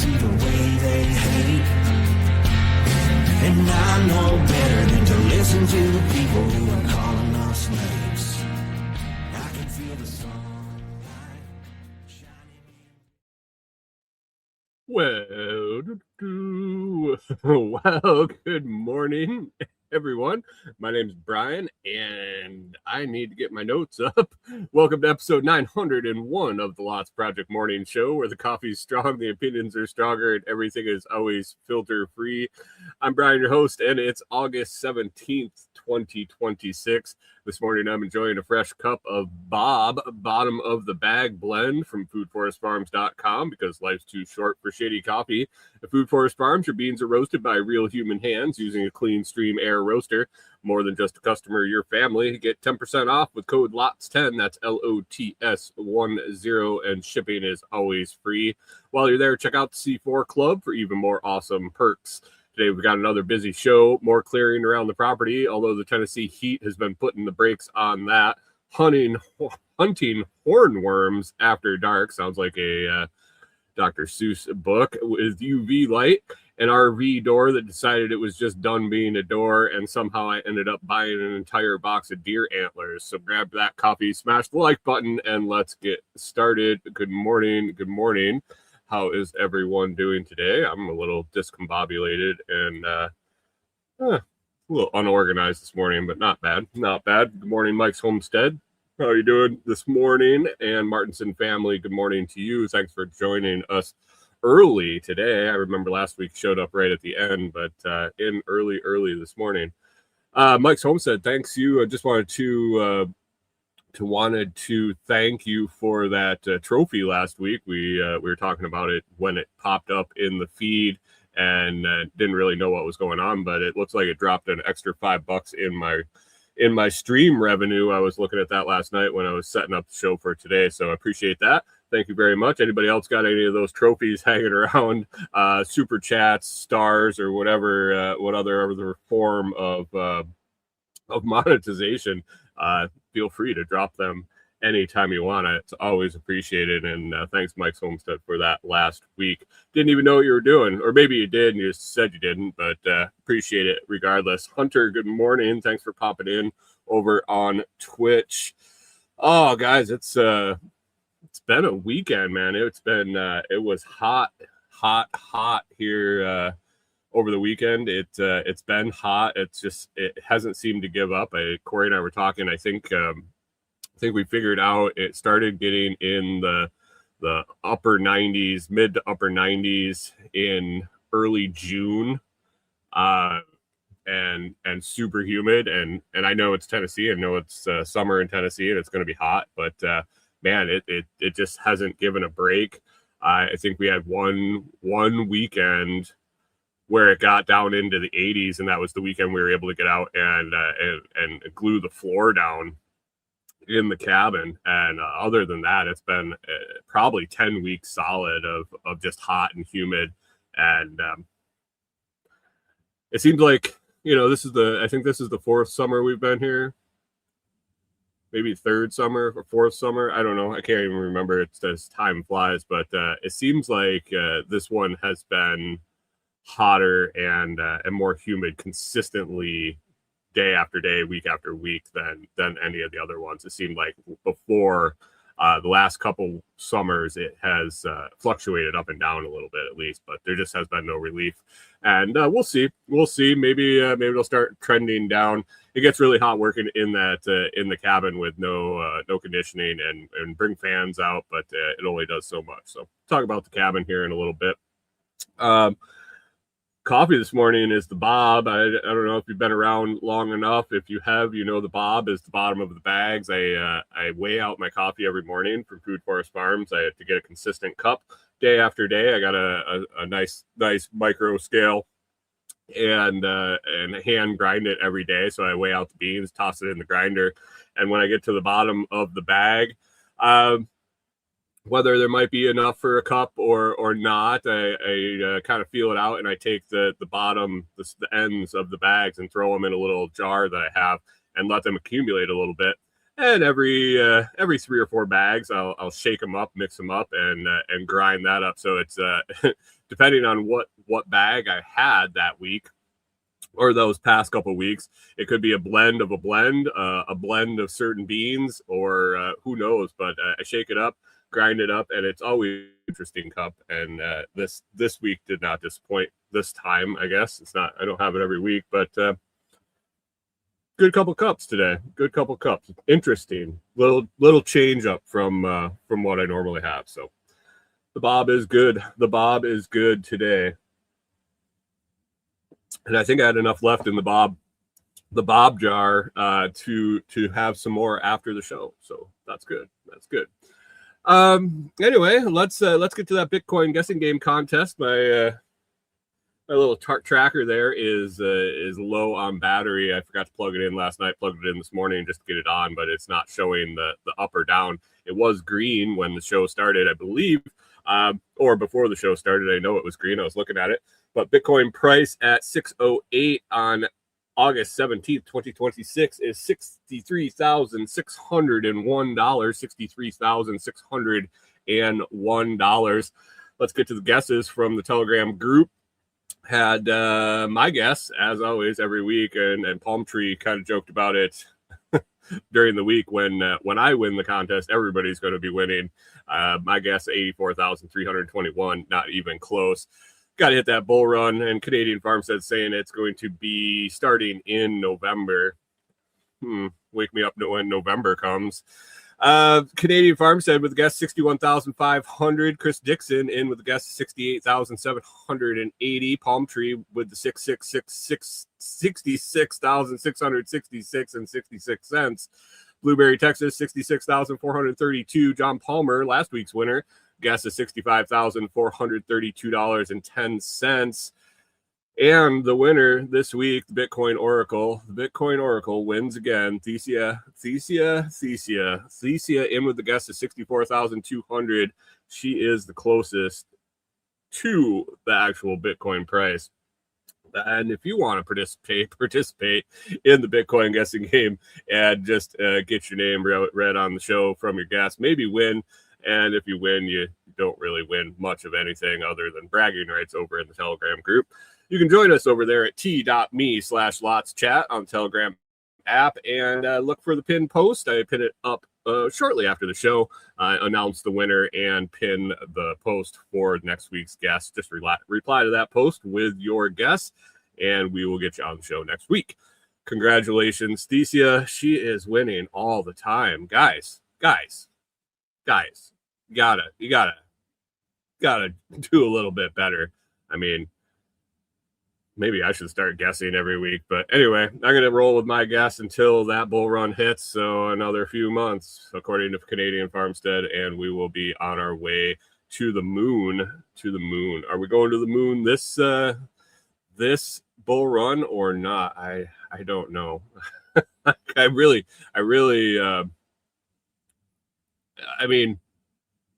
see the way they hate. And I know better than to listen to the people who are calling us names. I can feel the sunlight shining. Well, good morning, everyone. My name's Brian, and I need to get my notes up. Welcome to episode 901 of the Lots Project Morning Show, where the coffee's strong, the opinions are stronger, and everything is always filter-free. I'm Brian, your host, and it's August 17th, 2026. This morning, I'm enjoying a fresh cup of Bob Bottom of the Bag blend from foodforestfarms.com because life's too short for shitty coffee. At Food Forest Farms, your beans are roasted by real human hands using a clean stream air roaster. More than just a customer, your family. Get 10% off with code LOTS10. That's LOTS10, and shipping is always free. While you're there, check out the C4 Club for even more awesome perks. Today, we've got another busy show, more clearing around the property, although the Tennessee heat has been putting the brakes on that. Hunting hornworms after dark. Sounds like a Dr. Seuss book with UV light. An RV door that decided it was just done being a door, and somehow I ended up buying an entire box of deer antlers. So grab that coffee, smash the like button, and let's get started. Good morning. Good morning. How is everyone doing today? I'm a little discombobulated and a little unorganized this morning, but not bad. Not bad. Good morning, Mike's Homestead. How are you doing this morning? And Martinson family, good morning to you. Thanks for joining us early today. I remember last week showed up right at the end, but in early this morning. Mike's Homestead, thanks you. I just wanted to thank you for that trophy last week. We were talking about it when it popped up in the feed and didn't really know what was going on, but it looks like it dropped an extra $5 in my stream revenue. I was looking at that last night when I was setting up the show for today, so I appreciate that. Thank you very much. Anybody else got any of those trophies hanging around, super chats, stars, or whatever, what other form of monetization? Feel free to drop them anytime you want. It's always appreciated. And thanks, Mike's Homestead, for that last week. Didn't even know what you were doing, or maybe you did and you just said you didn't, but appreciate it regardless. Hunter, good morning. Thanks for popping in over on Twitch. Oh, guys, it's been a weekend, man. It was hot here over the weekend. It's been hot. It hasn't seemed to give up. Corey and I were talking. I think we figured out it started getting in the upper 90s, mid to upper 90s in early June, and super humid. And I know it's Tennessee. I know it's summer in Tennessee and it's going to be hot, but man, it just hasn't given a break. I think we had one weekend where it got down into the 80s, and that was the weekend we were able to get out and glue the floor down in the cabin. And other than that, it's been probably 10 weeks solid of just hot and humid. And it seems like, I think this is the fourth summer we've been here. Maybe third summer or fourth summer. I don't know. I can't even remember. It's as time flies, but it seems like this one has been hotter and more humid consistently day after day, week after week than any of the other ones. It seemed like before the last couple summers, it has fluctuated up and down a little bit at least, but there just has been no relief. And we'll see. Maybe it'll start trending down. It gets really hot working in the cabin with no conditioning and bring fans out, but it only does so much. So talk about the cabin here in a little bit. Coffee this morning is the Bob. I don't know if you've been around long enough. If you have, the Bob is the bottom of the bags. I weigh out my coffee every morning from Food Forest Farms. I have to get a consistent cup day after day. I got a nice micro scale and hand grind it every day. So I weigh out the beans, toss it in the grinder, and when I get to the bottom of the bag, whether there might be enough for a cup or not, I kind of feel it out, and I take the bottom, the ends of the bags and throw them in a little jar that I have and let them accumulate a little bit. And every 3 or 4 bags, I'll shake them up, mix them up, and grind that up. So it's depending on what bag I had that week or those past couple of weeks, it could be a blend of a blend of certain beans, or who knows. But I shake it up, grind it up, and it's always an interesting cup. And this week did not disappoint. This time, I guess it's not. I don't have it every week, but. Good couple cups today. Good couple cups. Interesting. Little change up from what I normally have. So the Bob is good. The Bob is good today. And I think I had enough left in the Bob jar to have some more after the show. So that's good. That's good. Anyway, let's get to that Bitcoin guessing game contest. My little tracker there is low on battery. I forgot to plug it in last night, plugged it in this morning just to get it on, but it's not showing the up or down. It was green when the show started, I believe, or before the show started. I know it was green. I was looking at it. But Bitcoin price at 608 on August 17th, 2026 is $63,601, $63,601. Let's get to the guesses from the Telegram group. Had my guess, as always, every week, and Palm Tree kind of joked about it during the week when I win the contest, everybody's going to be winning. My guess, 84,321, not even close. Got to hit that bull run, and Canadian Farmstead saying it's going to be starting in November. Wake me up when November comes. Canadian Farmstead with the guest 61,500. Chris Dixon in with the guest 68,780. Palm Tree with the 66,666 and 66 cents. Blueberry, Texas 66,432. John Palmer, last week's winner, guest is $65,432.10. And the winner this week, the Bitcoin Oracle. The Bitcoin Oracle wins again. Thesia in with the guest of 64,200. She is the closest to the actual Bitcoin price. And if you want to participate in the Bitcoin guessing game and just get your name read on the show from your guess, maybe win. And if you win, you don't really win much of anything other than bragging rights over in the Telegram group. You can join us over there at t.me/LotsChat on the Telegram app and look for the pinned post. I pin it up shortly after the show, announce the winner and pin the post for next week's guest. Just reply to that post with your guess, and we will get you on the show next week. Congratulations, Thesia. She is winning all the time. Guys, you gotta do a little bit better. I mean, maybe I should start guessing every week. But anyway, I'm going to roll with my guess until that bull run hits. So another few months, according to Canadian Farmstead, and we will be on our way to the moon. Are we going to the moon this bull run or not? I don't know. I mean,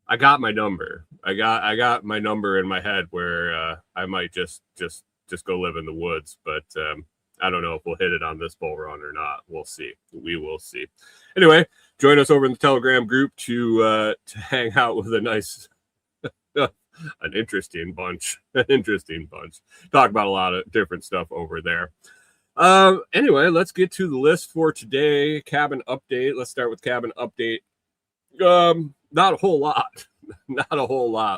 I got my number. I got my number in my head where I might just go live in the woods, but I don't know if we'll hit it on this bull run or not. We'll see. We will see. Anyway, join us over in the Telegram group to hang out with a nice, an interesting bunch. Talk about a lot of different stuff over there. Anyway, let's get to the list for today. Cabin update. Let's start with cabin update. Not a whole lot.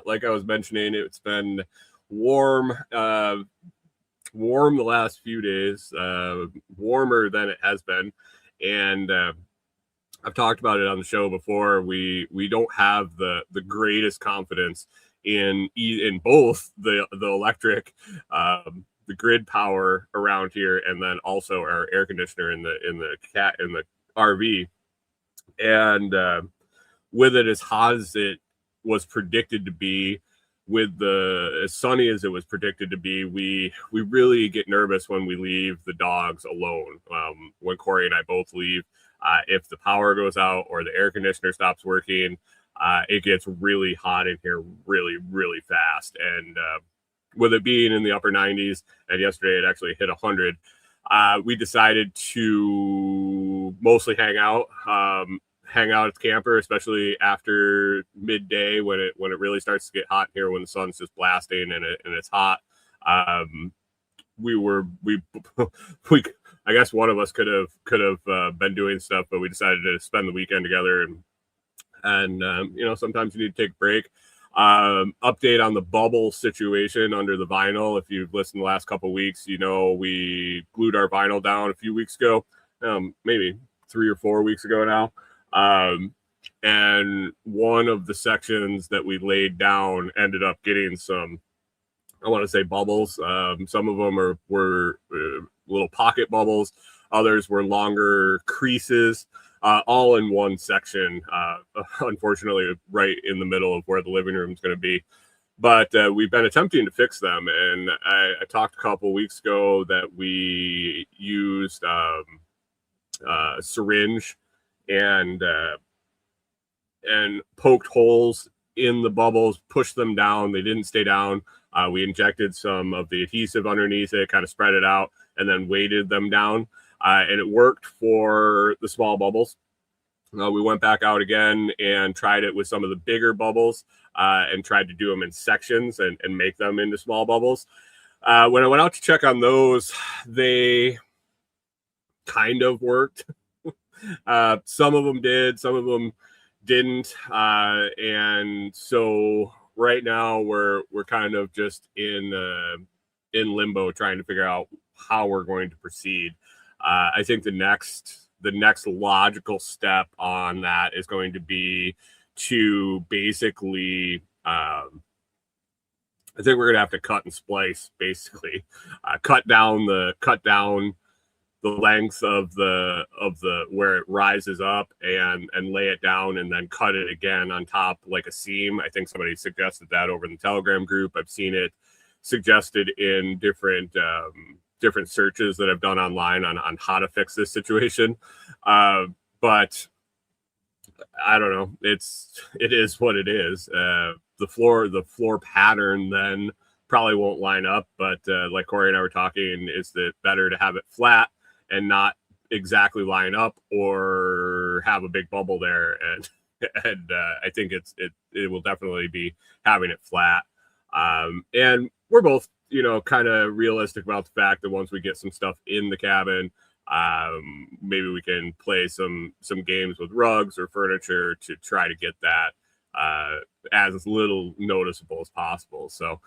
Like I was mentioning, it's been warm the last few days, warmer than it has been. And I've talked about it on the show before. We don't have the greatest confidence in both the electric, the grid power around here, and then also our air conditioner in the RV. And with it as hot as it was predicted to be, with as sunny as it was predicted to be, we really get nervous when we leave the dogs alone. When Corey and I both leave, if the power goes out or the air conditioner stops working, it gets really hot in here really, really fast. And with it being in the upper 90s, and yesterday it actually hit 100, we decided to mostly hang out at the camper, especially after midday when it really starts to get hot here, when the sun's just blasting and it's hot. We I guess one of us could have been doing stuff, but we decided to spend the weekend together, and sometimes you need to take a break. Update on the bubble situation under the vinyl. If you've listened the last couple of weeks, we glued our vinyl down a few weeks ago, maybe 3 or 4 weeks ago now. And one of the sections that we laid down ended up getting some, I want to say, bubbles. Some of them were little pocket bubbles. Others were longer creases, all in one section. Unfortunately, right in the middle of where the living room is going to be. But we've been attempting to fix them. And I talked a couple of weeks ago that we used a syringe and poked holes in the bubbles, pushed them down. They didn't stay down. We injected some of the adhesive underneath it, kind of spread it out, and then weighted them down. And it worked for the small bubbles. We went back out again and tried it with some of the bigger bubbles, and tried to do them in sections and make them into small bubbles. When I went out to check on those, they kind of worked. Some of them did, some of them didn't. And so right now we're kind of just in limbo, trying to figure out how we're going to proceed. I think the next logical step on that is going to be to basically, I think we're going to have to cut and splice, basically, cut down the length of the where it rises up and lay it down, and then cut it again on top like a seam. I think somebody suggested that over in the Telegram group. I've seen it suggested in different searches that I've done online on how to fix this situation. But I don't know. It is what it is. The floor pattern then probably won't line up, but like Corey and I were talking, is that better to have it flat and not exactly line up, or have a big bubble there? And I think it will definitely be having it flat. And we're both, kind of realistic about the fact that once we get some stuff in the cabin, maybe we can play some games with rugs or furniture to try to get that as little noticeable as possible. So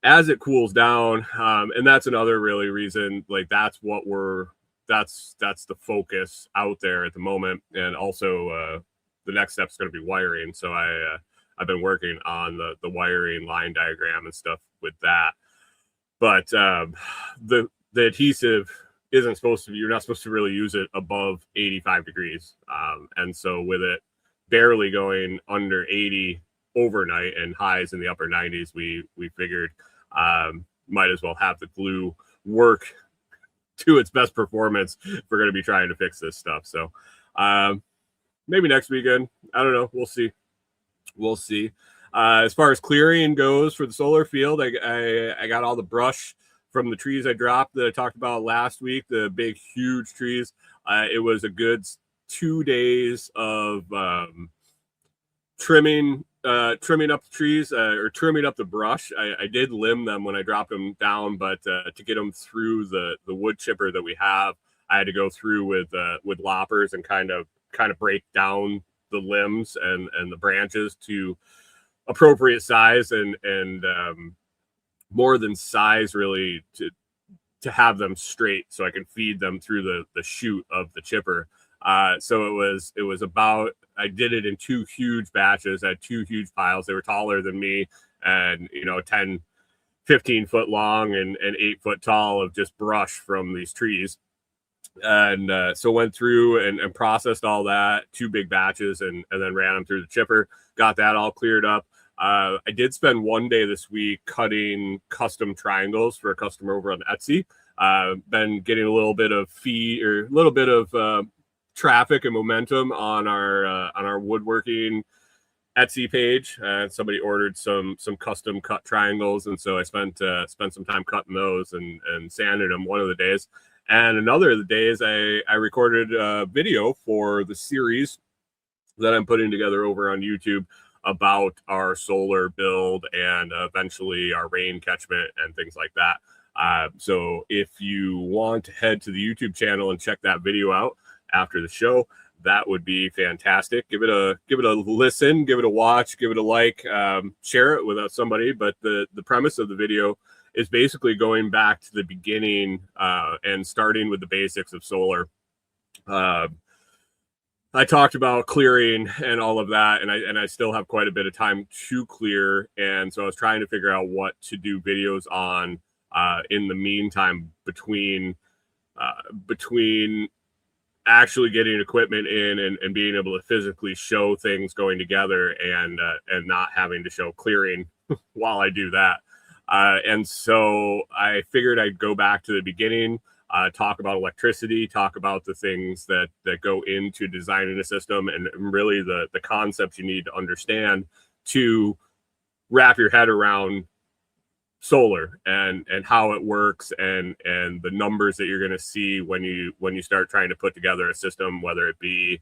as it cools down, and that's another really reason, like that's the focus out there at the moment. And also the next step is going to be wiring. So I've been working on the wiring line diagram and stuff with that. But the adhesive isn't supposed to be, you're not supposed to really use it above 85 degrees. And so with it barely going under 80 overnight and highs in the upper 90s, we figured might as well have the glue work to its best performance if we're going to be trying to fix this stuff. So maybe next weekend, I don't know. We'll see. As far as clearing goes for the solar field, I got all the brush from the trees I dropped that I talked about last week, the big, huge trees. It was a good 2 days of trimming up the trees, or trimming up the brush. I did limb them when I dropped them down, but to get them through the wood chipper that we have, I had to go through with loppers and kind of break down the limbs and the branches to appropriate size and more than size, really, to have them straight so I can feed them through the chute of the chipper. So it was about, I did it in 2 huge batches. I had 2 huge piles. They were taller than me, and 10, 15 foot long and 8 foot tall of just brush from these trees. And so went through and processed all that, 2 big batches, and then ran them through the chipper, got that all cleared up. I did spend 1 day this week cutting custom triangles for a customer over on Etsy. Been getting a little bit of traffic and momentum on our woodworking Etsy page. Somebody ordered some custom cut triangles, and so I spent some time cutting those and sanding them one of the days. And another of the days, I recorded a video for the series that I'm putting together over on YouTube about our solar build and eventually our rain catchment and things like that. So if you want to head to the YouTube channel and check that video out after the show, that would be fantastic. Give it a listen, give it a watch, give it a like, share it with somebody. But the premise of the video is basically going back to the beginning and starting with the basics of solar. I talked about clearing and all of that, and I still have quite a bit of time to clear, and so I was trying to figure out what to do videos on in the meantime between actually getting equipment in and being able to physically show things going together and not having to show clearing while I do that. And so I figured I'd go back to the beginning. Talk about electricity, talk about the things that go into designing a system, and really the concepts you need to understand to wrap your head around solar and how it works and the numbers that you're going to see when you start trying to put together a system, whether it be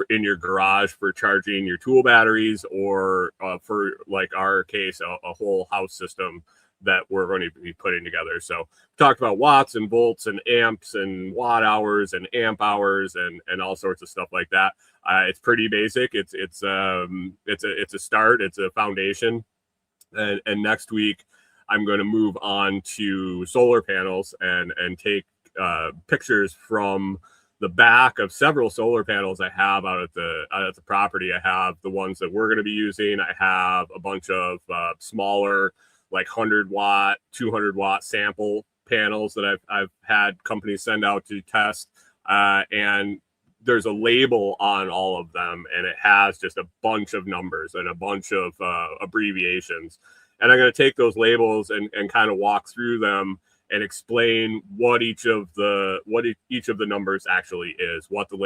in your garage for charging your tool batteries or for like our case a whole house system that we're going to be putting together. So talked about watts and volts and amps and watt hours and amp hours and all sorts of stuff like that. It's pretty basic. It's a start. It's a foundation. And next week I'm going to move on to solar panels and take pictures from the back of several solar panels I have out at the property. I have the ones that we're going to be using. I have a bunch of smaller, like 100 watt, 200 watt sample panels that I've had companies send out to test. And there's a label on all of them, and it has just a bunch of numbers and a bunch of abbreviations. And I'm going to take those labels and kind of walk through them and explain what each of the numbers actually is, what the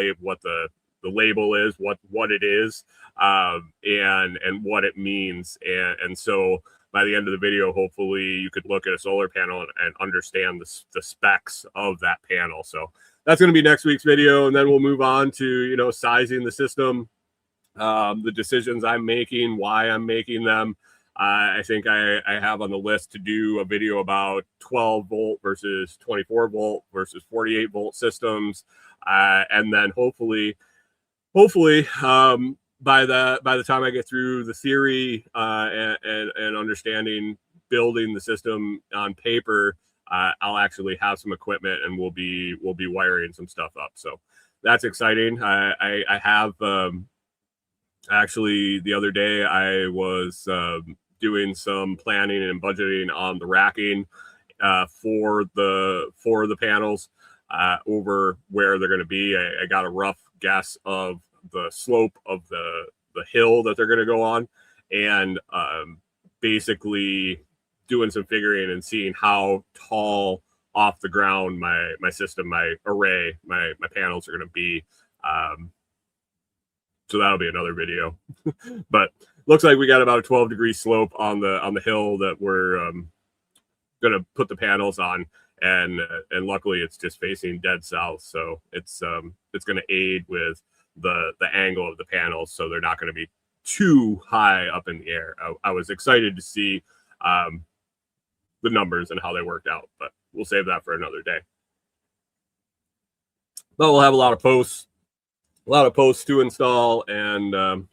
label is, what it is, and what it means. And so by the end of the video, hopefully you could look at a solar panel and understand the specs of that panel. So that's going to be next week's video. And then we'll move on to, sizing the system, the decisions I'm making, why I'm making them. I think I have on the list to do a video about 12 volt versus 24 volt versus 48 volt systems. And then hopefully, by the time I get through the theory and understanding building the system on paper, I'll actually have some equipment and we'll be wiring some stuff up. So that's exciting. I have actually the other day I was doing some planning and budgeting on the racking for the panels over where they're going to be. I got a rough guess of the slope of the hill that they're going to go on, and basically doing some figuring and seeing how tall off the ground my system, my array, my panels are going to be. So that'll be another video. But looks like we got about a 12-degree slope on the hill that we're going to put the panels on, and luckily it's just facing dead south, so it's going to aid with the angle of the panels, so they're not going to be too high up in the air. I was excited to see the numbers and how they worked out, but we'll save that for another day. But we'll have a lot of posts to install, and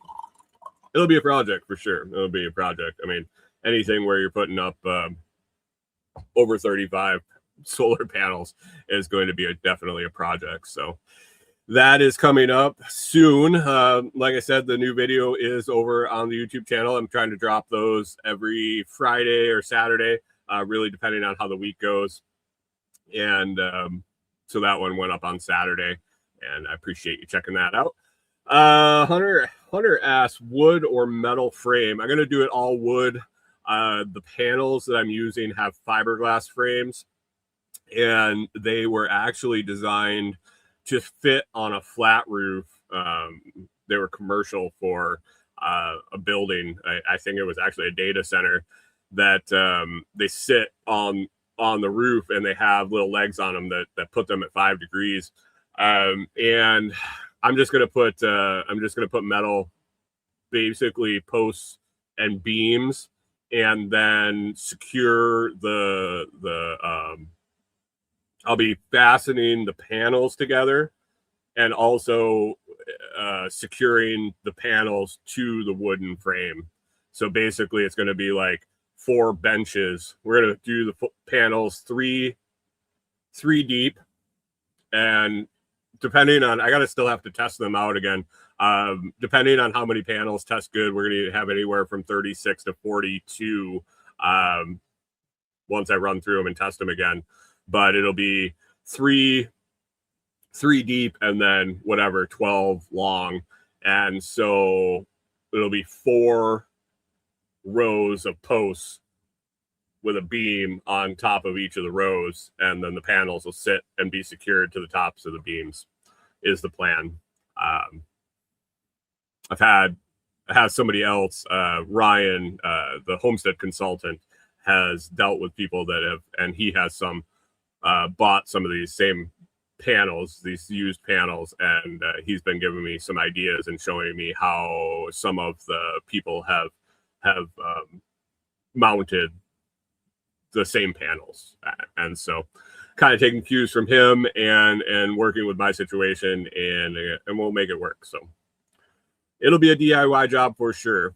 it'll be a project for sure. It'll be a project. I mean, anything where you're putting up over 35 solar panels is going to be definitely a project. So that is coming up soon. Like I said, the new video is over on the YouTube channel. I'm trying to drop those every Friday or Saturday, really depending on how the week goes. And so that one went up on Saturday, and I appreciate you checking that out. Hunter asked, wood or metal frame? I'm going to do it all wood. The panels that I'm using have fiberglass frames, and they were actually designed to fit on a flat roof. They were commercial for a building. I think it was actually a data center that they sit on on the roof, and they have little legs on them that put them at 5 degrees. And I'm just gonna put metal, basically posts and beams, and then secure I'll be fastening the panels together, and also securing the panels to the wooden frame. So basically it's going to be like 4 benches. We're going to do the panels three deep, and depending on, I gotta still have to test them out again. Depending on how many panels test good, we're gonna have anywhere from 36 to 42 once I run through them and test them again. But it'll be three deep, and then whatever, 12 long. And so it'll be 4 rows of posts with a beam on top of each of the rows, and then the panels will sit and be secured to the tops of the beams, is the plan. I have somebody else, Ryan, the homestead consultant, has dealt with people that have, and he has some bought some of these same panels, these used panels, and he's been giving me some ideas and showing me how some of the people have mounted the same panels. And so kind of taking cues from him and working with my situation, and we'll make it work. So it'll be a DIY job for sure.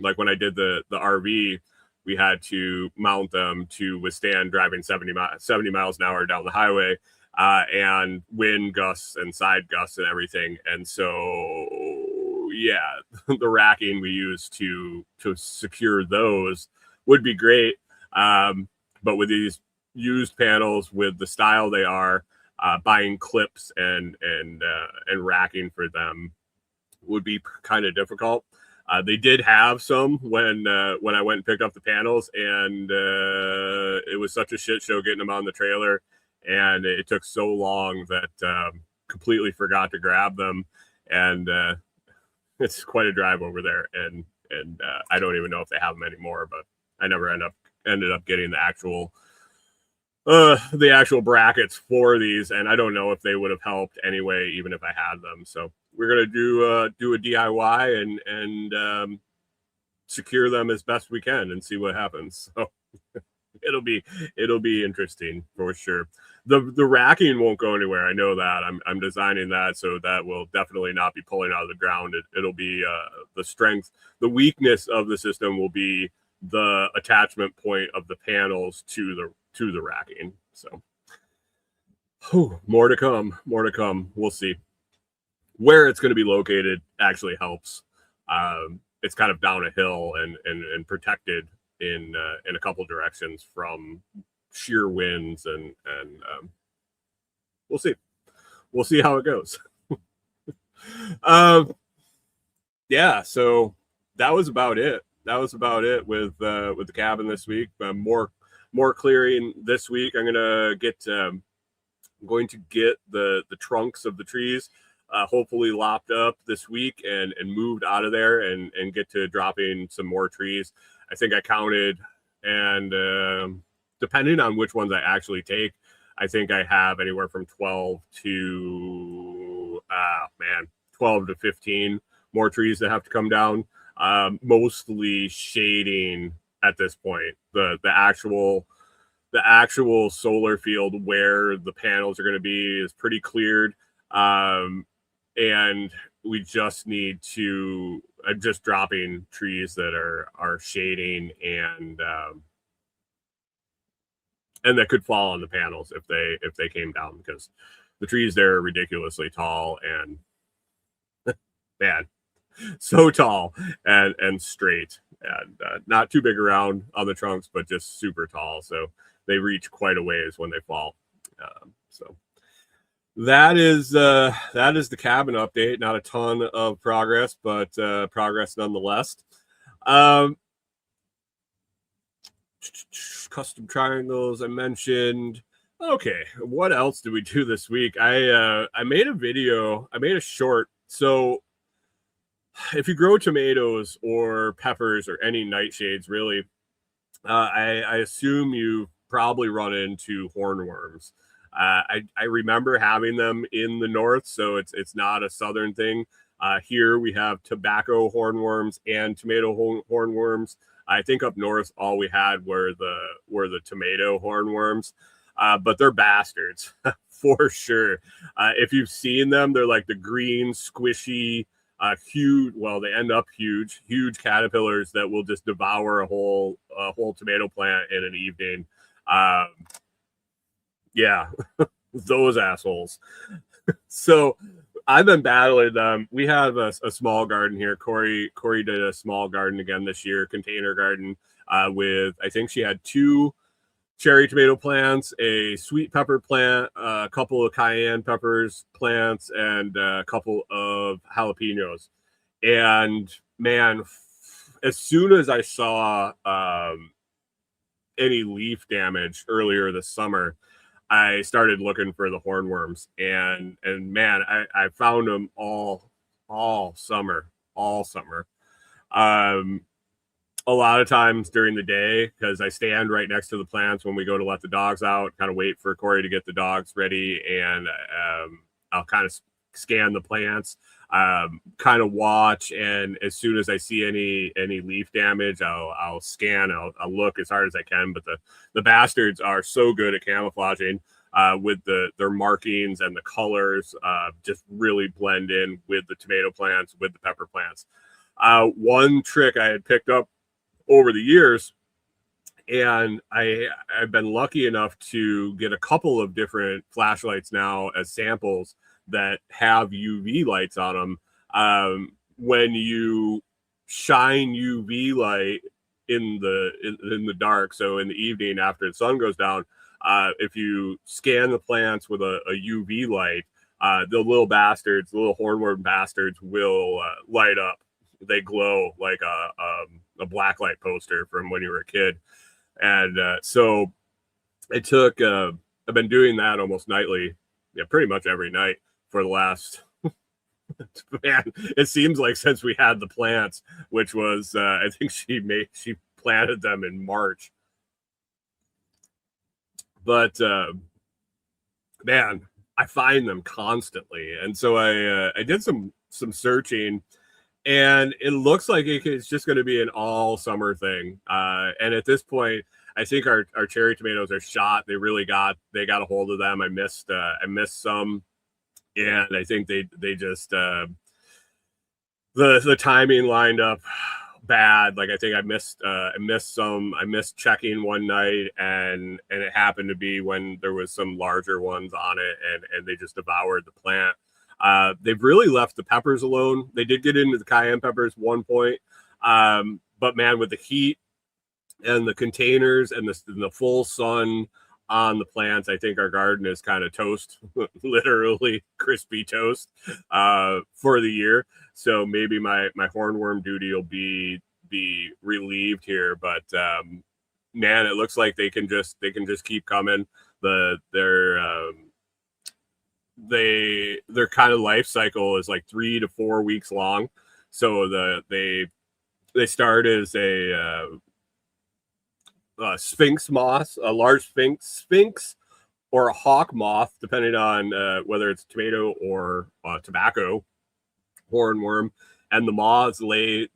Like when I did the RV, we had to mount them to withstand driving 70 miles an hour down the highway, and wind gusts and side gusts and everything. And so, yeah, the racking we use to secure those would be great. But with these used panels, with the style they are, buying clips and racking for them would be kind of difficult. They did have some when I went and picked up the panels, and it was such a shit show getting them on the trailer, and it took so long that completely forgot to grab them, and it's quite a drive over there, and I don't even know if they have them anymore, but I never ended up getting the actual brackets for these, and I don't know if they would have helped anyway, even if I had them. So we're gonna do a DIY and secure them as best we can and see what happens. So it'll be interesting for sure. The racking won't go anywhere. I know that. I'm designing that so that will definitely not be pulling out of the ground. It'll be the strength. The weakness of the system will be the attachment point of the panels to the racking. So more to come. We'll see. Where it's going to be located actually helps. It's kind of down a hill and protected in a couple directions from sheer winds, and we'll see how it goes. Yeah, so that was about it with the cabin this week. More clearing this week. I'm going to get the trunks of the trees hopefully lopped up this week and moved out of there, and get to dropping some more trees. I think I counted, and depending on which ones I actually take, I think I have anywhere from 12 to 15 more trees that have to come down. Mostly shading at this point. The actual solar field where the panels are going to be is pretty cleared. And we just need to just dropping trees that are shading and that could fall on the panels if they came down, because the trees there are ridiculously tall and man, so tall and straight, and not too big around on the trunks, but just super tall. So they reach quite a ways when they fall. So that is the cabin update. Not a ton of progress, but progress nonetheless. Custom triangles I mentioned. Okay, what else did we do this week? I made a video. I made a short. So if you grow tomatoes or peppers or any nightshades, really, I assume you probably run into hornworms. I remember having them in the north, so it's not a southern thing. Here we have tobacco hornworms and tomato hornworms. I think up north all we had were the tomato hornworms, but they're bastards for sure. If you've seen them, they're like the green squishy huge. Well, they end up huge caterpillars that will just devour a whole tomato plant in an evening. Um, yeah, those assholes. So I've been battling them. We have a small garden here. Corey did a small garden again this year, container garden, with I think she had 2 cherry tomato plants, a sweet pepper plant, a couple of cayenne peppers plants, and a couple of jalapenos. And man, as soon as I saw any leaf damage earlier this summer, I started looking for the hornworms, and man, I found them all summer, all summer. Um, a lot of times during the day, because I stand right next to the plants when we go to let the dogs out, kind of wait for Corey to get the dogs ready, and I'll kind of scan the plants, kind of watch, and as soon as I see any leaf damage, I'll scan, I'll look as hard as I can. But the bastards are so good at camouflaging. With their markings and the colors, just really blend in with the tomato plants, with the pepper plants. One trick I had picked up over the years, and I've been lucky enough to get a couple of different flashlights now as samples that have UV lights on them. When you shine UV light in the dark, so in the evening after the sun goes down, if you scan the plants with a UV light, the little bastards, the little hornworm bastards, will light up. They glow like a blacklight poster from when you were a kid. And so it took, I've been doing that almost nightly, yeah, pretty much every night for the last, man, it seems like since we had the plants, which was, I think she planted them in March. But man, I find them constantly. And so I did some searching, and it looks like it's just going to be an all summer thing. And at this point, I think our cherry tomatoes are shot. They got a hold of them. I missed some, and I think they just the timing lined up bad. Like I think I missed some. I missed checking one night, and it happened to be when there was some larger ones on it, and they just devoured the plant. They've really left the peppers alone. They did get into the cayenne peppers one point, but man, with the heat and the containers and the full sun on the plants, I think our garden is kind of toast, literally crispy toast, for the year. So maybe my hornworm duty will be relieved here, but man, it looks like they can just keep coming. Their kind of life cycle is like 3 to 4 weeks long. So they start as a sphinx moth, a large sphinx, or a hawk moth, depending on whether it's tomato or tobacco hornworm. And the moths lay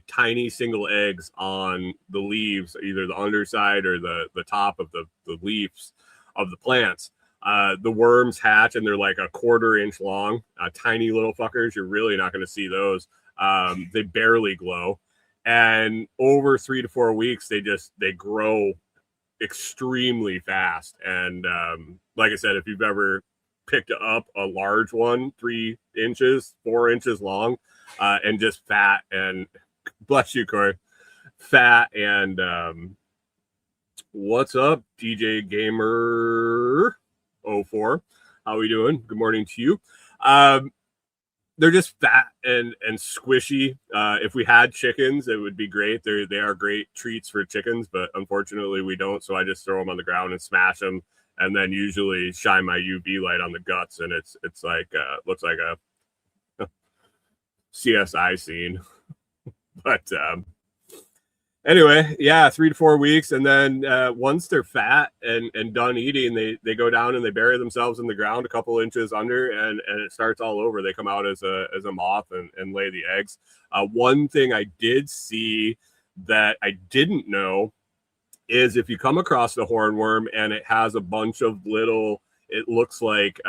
tiny single eggs on the leaves, either the underside or the top of the leaves of the plants. The worms hatch, and they're like a 1/4 inch long, tiny little fuckers. You're really not going to see those. They barely glow. And over 3 to 4 weeks, they grow extremely fast. And like I said, if you've ever picked up a large one, 3 inches, 4 inches long, and just fat, and bless you, Corey, fat, and what's up, DJ Gamer 04? How we doing? Good morning to you. They're just fat and squishy. If we had chickens, it would be great. They are great treats for chickens, but unfortunately we don't. So I just throw them on the ground and smash them, and then usually shine my UV light on the guts, and it's like looks like a CSI scene. But Anyway, yeah, 3 to 4 weeks, and then once they're fat and done eating, they go down and they bury themselves in the ground a couple inches under, and it starts all over. They come out as a moth and lay the eggs. One thing I did see that I didn't know is if you come across the hornworm and it has a bunch of little, it looks like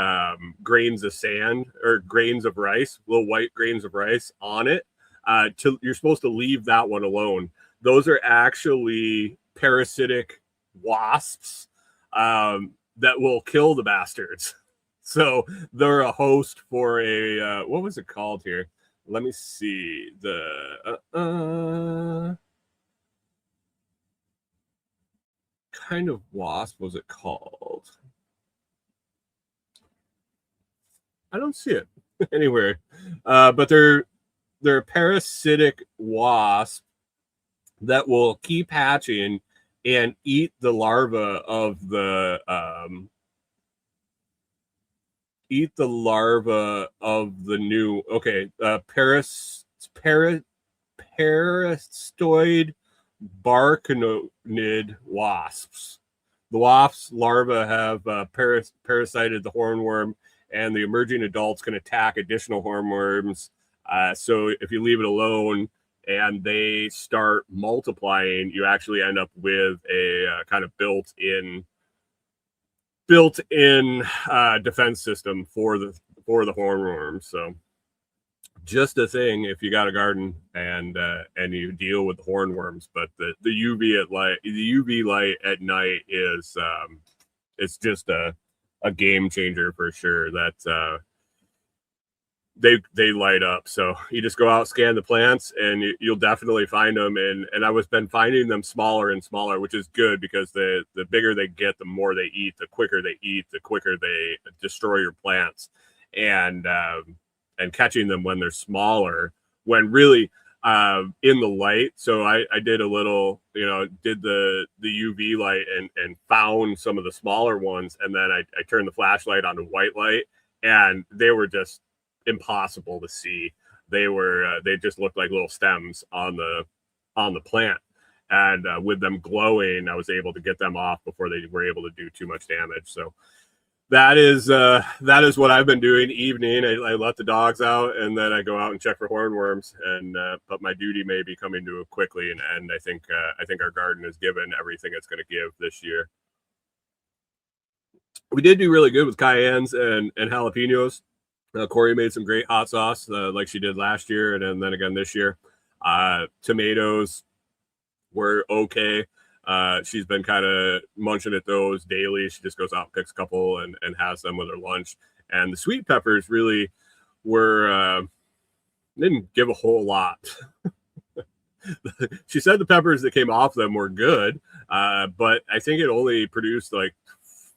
grains of sand or grains of rice, little white grains of rice on it. You're supposed to leave that one alone. Those are actually parasitic wasps that will kill the bastards. So they're a host for a what was it called here? Let me see the kind of wasp was it called? I don't see it anywhere, but they're a parasitic wasp that will keep hatching and eat the larva of the new parastoid barconid wasps. The wasps larvae have parasited the hornworm, and the emerging adults can attack additional hornworms. So if you leave it alone and they start multiplying, you actually end up with a kind of built-in defense system for the hornworms. So just a thing if you got a garden and you deal with the hornworms. But the UV light at night is it's just a game changer for sure. That they light up. So you just go out, scan the plants, and you'll definitely find them. And I was been finding them smaller and smaller, which is good because the bigger they get, the more they eat, the quicker they eat, the quicker they destroy your plants. And catching them when they're smaller, when really in the light. So I did a little, did the UV light and found some of the smaller ones, and then I turned the flashlight on to white light, and they were just impossible to see. They just looked like little stems on the plant, and with them glowing, I was able to get them off before they were able to do too much damage. So that is what I've been doing evening. I let the dogs out, and then I go out and check for hornworms. And but my duty may be coming to quickly an end. I think our garden has given everything it's going to give this year. We did do really good with cayennes and jalapenos. Corey made some great hot sauce like she did last year, and then again this year. Tomatoes were okay. She's been kind of munching at those daily. She just goes out, picks a couple, and has them with her lunch. And the sweet peppers really were didn't give a whole lot. She said the peppers that came off them were good, but I think it only produced like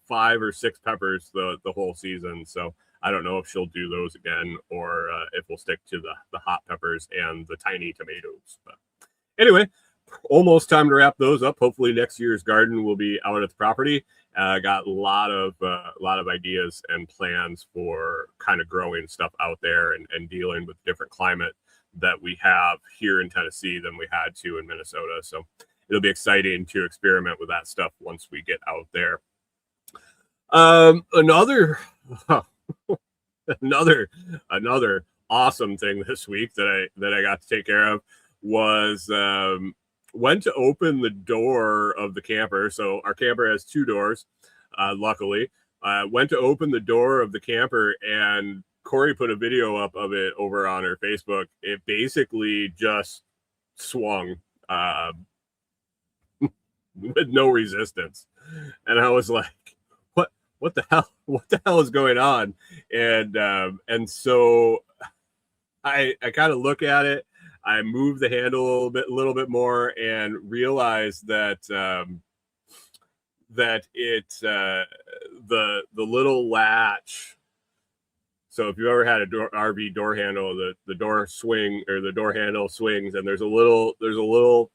5 or 6 peppers the whole season. So I don't know if she'll do those again, or if we'll stick to the hot peppers and the tiny tomatoes. But anyway, almost time to wrap those up. Hopefully next year's garden will be out at the property. Got a lot of ideas and plans for kind of growing stuff out there and dealing with different climate that we have here in Tennessee than we had to in Minnesota. So it'll be exciting to experiment with that stuff once we get out there. Another awesome thing this week that I got to take care of was went to open the door of the camper. So our camper has 2 doors, luckily. Went to open the door of the camper, and Corey put a video up of it over on her Facebook. It basically just swung with no resistance. And I was like, what the hell is going on? And so I kind of look at it. I moved the handle a little bit more, and realized that the little latch. So if you've ever had a RV door handle, the door swing, or the door handle swings, and there's a little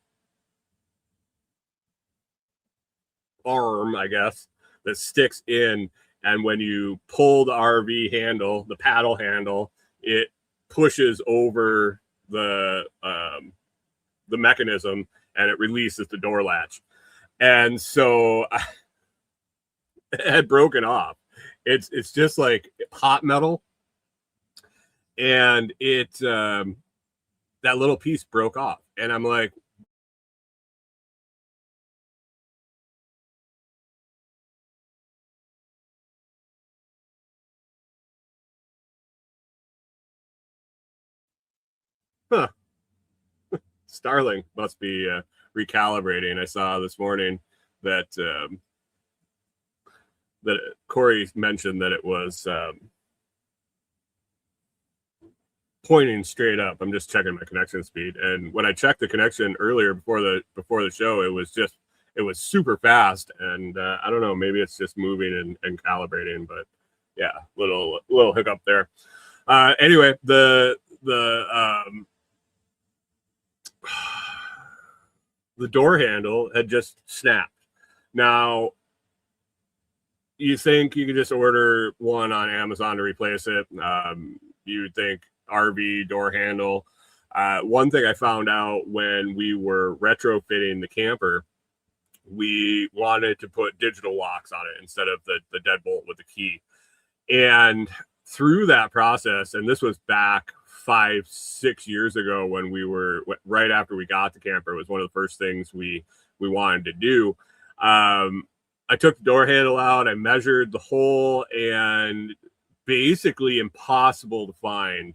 arm, I guess, that sticks in, and when you pull the RV handle, the paddle handle, it pushes over the the mechanism and it releases the door latch. And so it had broken off. It's just like hot metal, and it that little piece broke off, and I'm like, huh, Starlink must be recalibrating. I saw this morning that that Corey mentioned that it was pointing straight up. I'm just checking my connection speed, and when I checked the connection earlier before the show, it was super fast, and I don't know, maybe it's just moving and calibrating, but yeah, little hiccup there. Anyway, the door handle had just snapped. Now, you think you could just order one on Amazon to replace it? You would think RV door handle. One thing I found out when we were retrofitting the camper, we wanted to put digital locks on it instead of the deadbolt with the key. And through that process, and this was back 5-6 years ago when we were right after we got the camper, it was one of the first things we wanted to do. I took the door handle out, I measured the hole, and basically impossible to find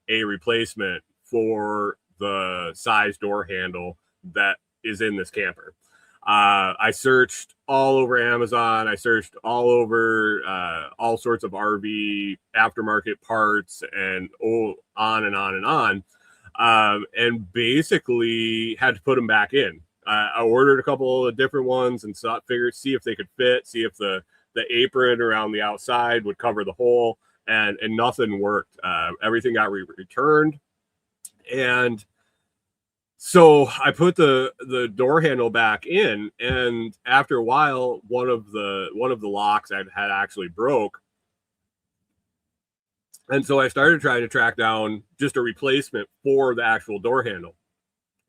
a replacement for the size door handle that is in this camper. I searched all over Amazon. I searched all over all sorts of RV aftermarket parts and on and on and on. And basically had to put them back in. I ordered a couple of different ones and see if they could fit, see if the apron around the outside would cover the hole, and nothing worked. Everything got returned. And so I put the door handle back in, and after a while, one of the locks had actually broke. And so I started trying to track down just a replacement for the actual door handle.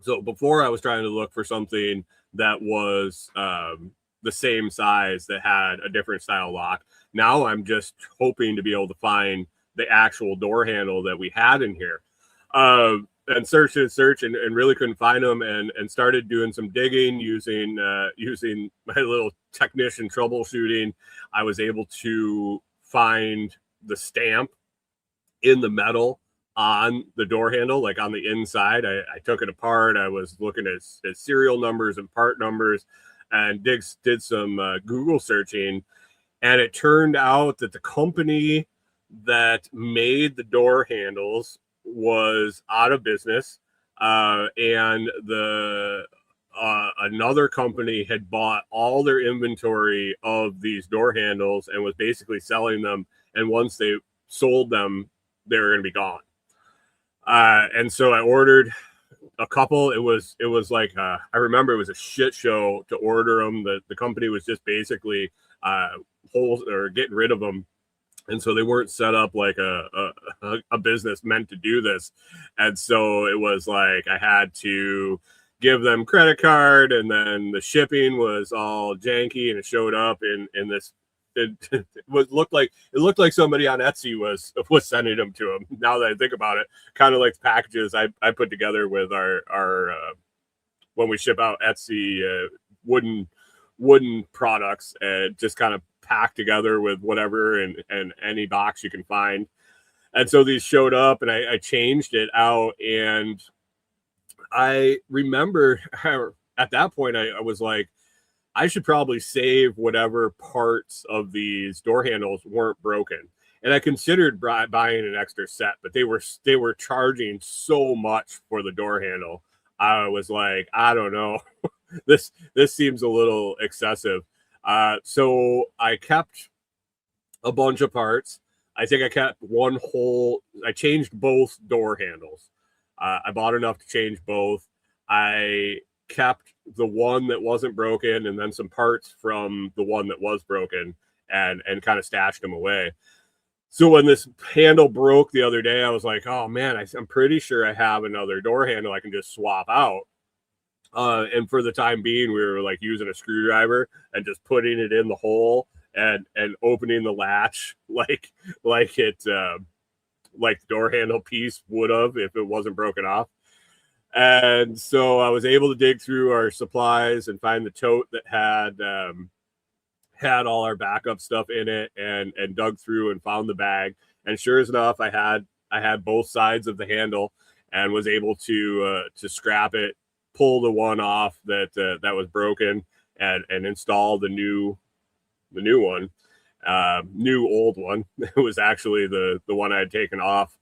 So before I was trying to look for something that was the same size that had a different style lock. Now I'm just hoping to be able to find the actual door handle that we had in here. And search and really couldn't find them, and started doing some digging using my little technician troubleshooting. I was able to find the stamp in the metal on the door handle, like on the inside. I took it apart. I was looking at serial numbers and part numbers, and did some Google searching, and it turned out that the company that made the door handles was out of business, and another company had bought all their inventory of these door handles and was basically selling them, and once they sold them, they were going to be gone. And so I ordered a couple. It was like I remember it was a shit show to order them. The company was just basically holes or getting rid of them. And so they weren't set up like a business meant to do this. And so it was like I had to give them credit card, and then the shipping was all janky, and it showed up in this. It looked like somebody on Etsy was sending them to them. Now that I think about it, kind of like the packages I put together with our when we ship out Etsy wooden products, and just kind of packed together with whatever and any box you can find. And so these showed up, and I changed it out, and I remember at that point I was like, I should probably save whatever parts of these door handles weren't broken. And I considered buying an extra set, but they were charging so much for the door handle. I was like, I don't know, this seems a little excessive. So I kept a bunch of parts. I think I kept one whole. I changed both door handles. I bought enough to change both. I kept the one that wasn't broken, and then some parts from the one that was broken, and kind of stashed them away. So when this handle broke the other day, I was like, oh man, I'm pretty sure I have another door handle I can just swap out. And for the time being, we were like using a screwdriver and just putting it in the hole and opening the latch like it like the door handle piece would have if it wasn't broken off. And so I was able to dig through our supplies and find the tote that had all our backup stuff in it, and dug through and found the bag. And sure as enough, I had both sides of the handle and was able to scrap it, pull the one off that that was broken, and install the new one, new old one. It was actually the one I had taken off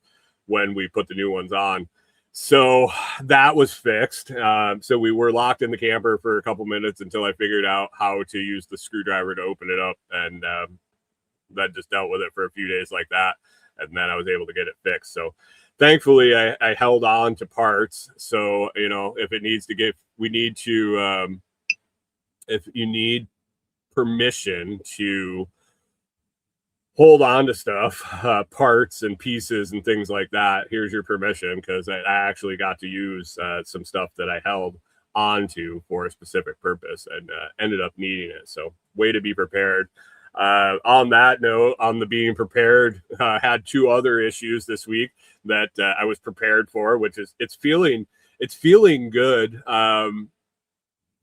when we put the new ones on. So that was fixed. So we were locked in the camper for a couple minutes until I figured out how to use the screwdriver to open it up, and that just dealt with it for a few days like that, and then I was able to get it fixed. So thankfully I held on to parts. So, you know, if it needs to get, we need to, if you need permission to hold on to stuff, parts and pieces and things like that, here's your permission, because I actually got to use some stuff that I held onto for a specific purpose, and ended up needing it. So way to be prepared. On that note, on the being prepared, had two other issues this week that I was prepared for, which is it's feeling good.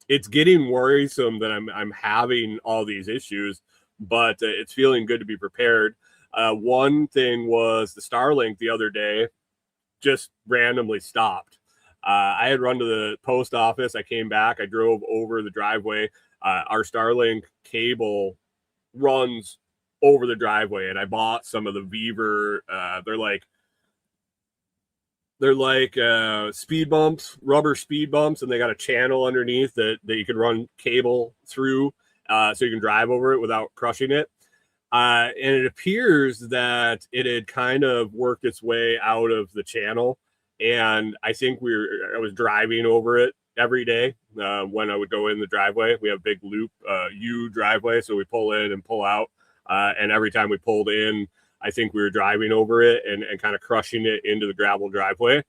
It's getting worrisome that I'm having all these issues, but it's feeling good to be prepared. One thing was the Starlink the other day just randomly stopped. I had run to the post office. I came back. I drove over the driveway. Our Starlink cable runs over the driveway, and I bought some of the Beaver. They're like speed bumps, rubber speed bumps, and they got a channel underneath that you can run cable through, so you can drive over it without crushing it. And it appears that it had kind of worked its way out of the channel, and I think I was driving over it every day when I would go in the driveway. We have a big loop U driveway, so we pull in and pull out, and every time we pulled in, I think we were driving over it and kind of crushing it into the gravel driveway.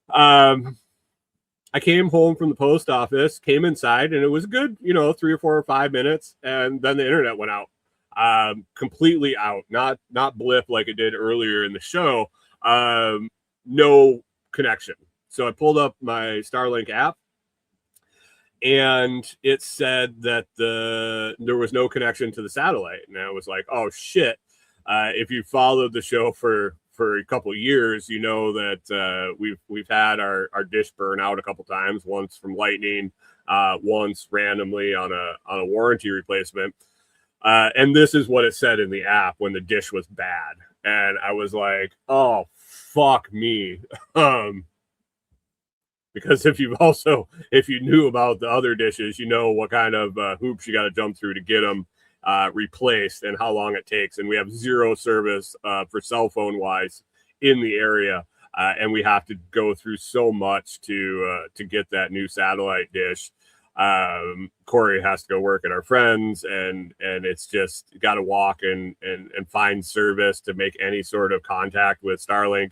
I came home from the post office, came inside, and it was good, 3 or 4 or 5 minutes, and then the internet went out. Completely out, not blip like it did earlier in the show. No connection. So I pulled up my Starlink app, and it said that there was no connection to the satellite, and I was like, oh shit. If you followed the show for a couple of years, you know that we've had our dish burn out a couple times. Once from lightning, once randomly on a warranty replacement. And this is what it said in the app when the dish was bad, and I was like, "Oh fuck me," because if you knew about the other dishes, you know what kind of hoops you got to jump through to get them replaced and how long it takes. And we have zero service for cell phone wise in the area, and we have to go through so much to get that new satellite dish. Corey has to go work at our friends, and it's just got to walk and find service to make any sort of contact with Starlink.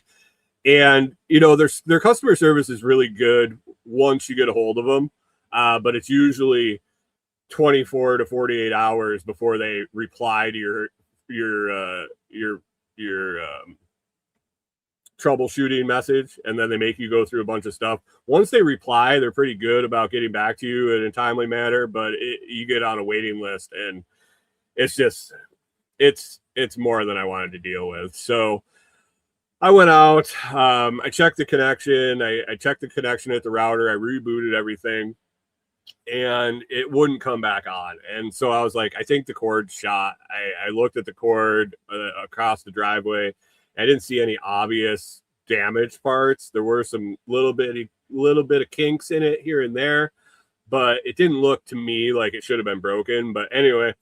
And their customer service is really good once you get a hold of them, but it's usually 24 to 48 hours before they reply to your troubleshooting message, and then they make you go through a bunch of stuff. Once they reply, they're pretty good about getting back to you in a timely manner, but you get on a waiting list, and it's more than I wanted to deal with. So I went out, I checked the connection, I checked the connection at the router, I rebooted everything, and it wouldn't come back on. And so I was like, I think the cord shot. I looked at the cord across the driveway. I didn't see any obvious damaged parts. There were some little bit of kinks in it here and there, but it didn't look to me like it should have been broken. But anyway,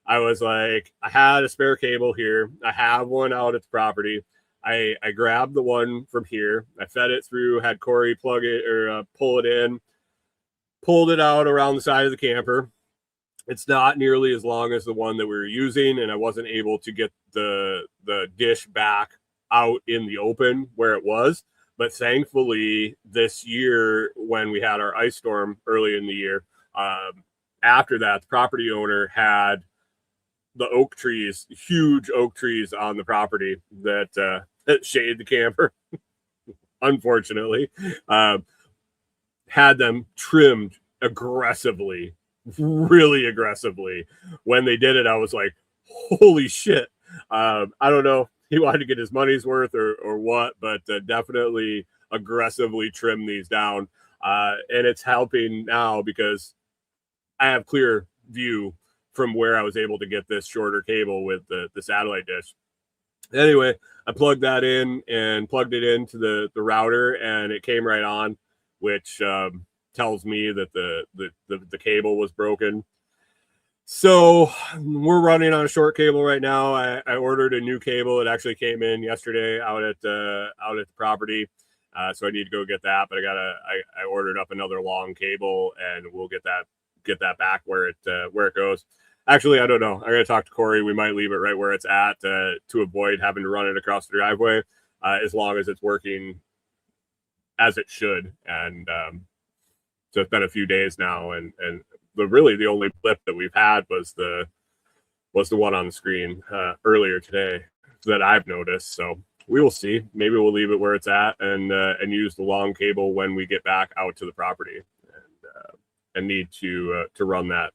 I was like, I had a spare cable here. I have one out at the property. I grabbed the one from here. I fed it through, had Corey plug it or pull it in, pulled it out around the side of the camper. It's not nearly as long as the one that we were using, and I wasn't able to get the dish back out in the open where it was, But thankfully, this year, when we had our ice storm early in the year, after that, the property owner had the oak trees, huge oak trees on the property that shade the camper, unfortunately, had them trimmed aggressively, really aggressively. When they did it, I was like, holy shit. I don't know. He wanted to get his money's worth or what, but definitely aggressively trim these down. And it's helping now because I have clear view from where I was able to get this shorter cable with the satellite dish. Anyway, I plugged that in and plugged it into the router, and it came right on, which tells me that the cable was broken. So we're running on a short cable right now. I ordered a new cable. It actually came in yesterday out at the property. So I need to go get that, but I ordered up another long cable, and we'll get that back where it goes. Actually, I don't know. I'm gonna talk to Corey. We might leave it right where it's at to avoid having to run it across the driveway, as long as it's working as it should. And so it's been a few days now, and the only blip that we've had was the one on the screen earlier today that I've noticed. So we will see. Maybe we'll leave it where it's at and use the long cable when we get back out to the property, and need to run that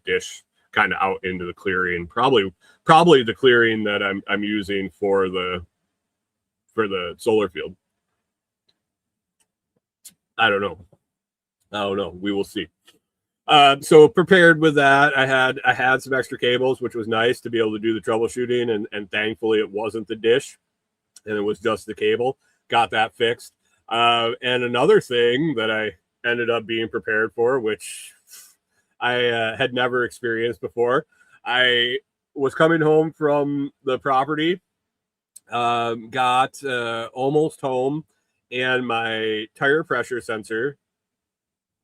dish kind of out into the clearing. Probably the clearing that I'm using for the solar field. I don't know. We will see. So prepared with that, I had some extra cables, which was nice to be able to do the troubleshooting, and thankfully it wasn't the dish and it was just the cable. Got that fixed. And another thing that I ended up being prepared for, which I had never experienced before. I was coming home from the property, got almost home, and my tire pressure sensor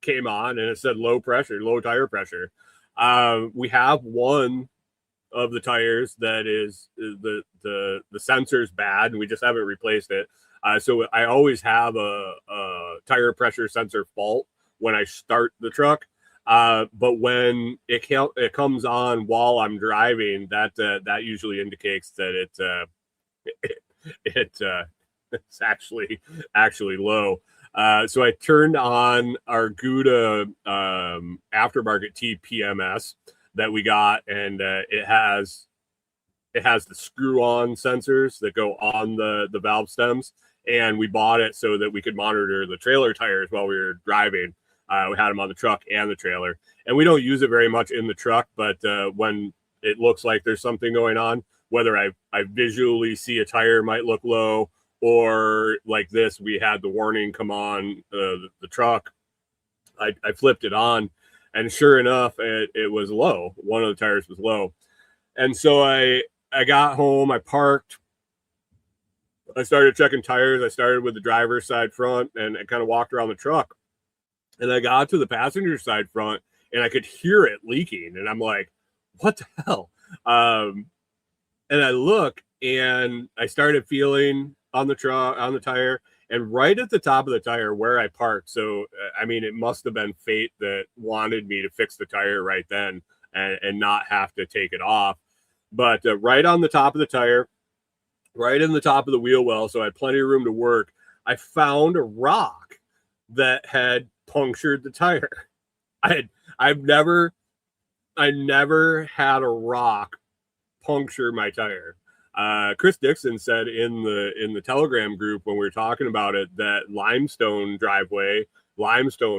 came on, and it said low tire pressure. We have one of the tires that is the sensor's bad, and we just haven't replaced it. So I always have a tire pressure sensor fault when I start the truck. But when it comes on while I'm driving, that usually indicates that it's actually low. So I turned on our Gouda aftermarket TPMS that we got, and it has the screw-on sensors that go on the valve stems, and we bought it so that we could monitor the trailer tires while we were driving. We had them on the truck and the trailer, and we don't use it very much in the truck, but when it looks like there's something going on, whether I visually see a tire might look low, or like this, we had the warning come on the truck. I flipped it on, and sure enough, it was low. One of the tires was low. And so I got home, I parked, I started checking tires. I started with the driver's side front, and I kind of walked around the truck. And I got to the passenger side front, and I could hear it leaking. And I'm like, what the hell? And I look, and I started feeling on the tire, and right at the top of the tire where I parked. So, I mean, it must have been fate that wanted me to fix the tire right then and not have to take it off. But right on the top of the tire, right in the top of the wheel well, so I had plenty of room to work, I found a rock that had punctured the tire. I never had a rock puncture my tire. Chris Dixon said in the Telegram group when we were talking about it that limestone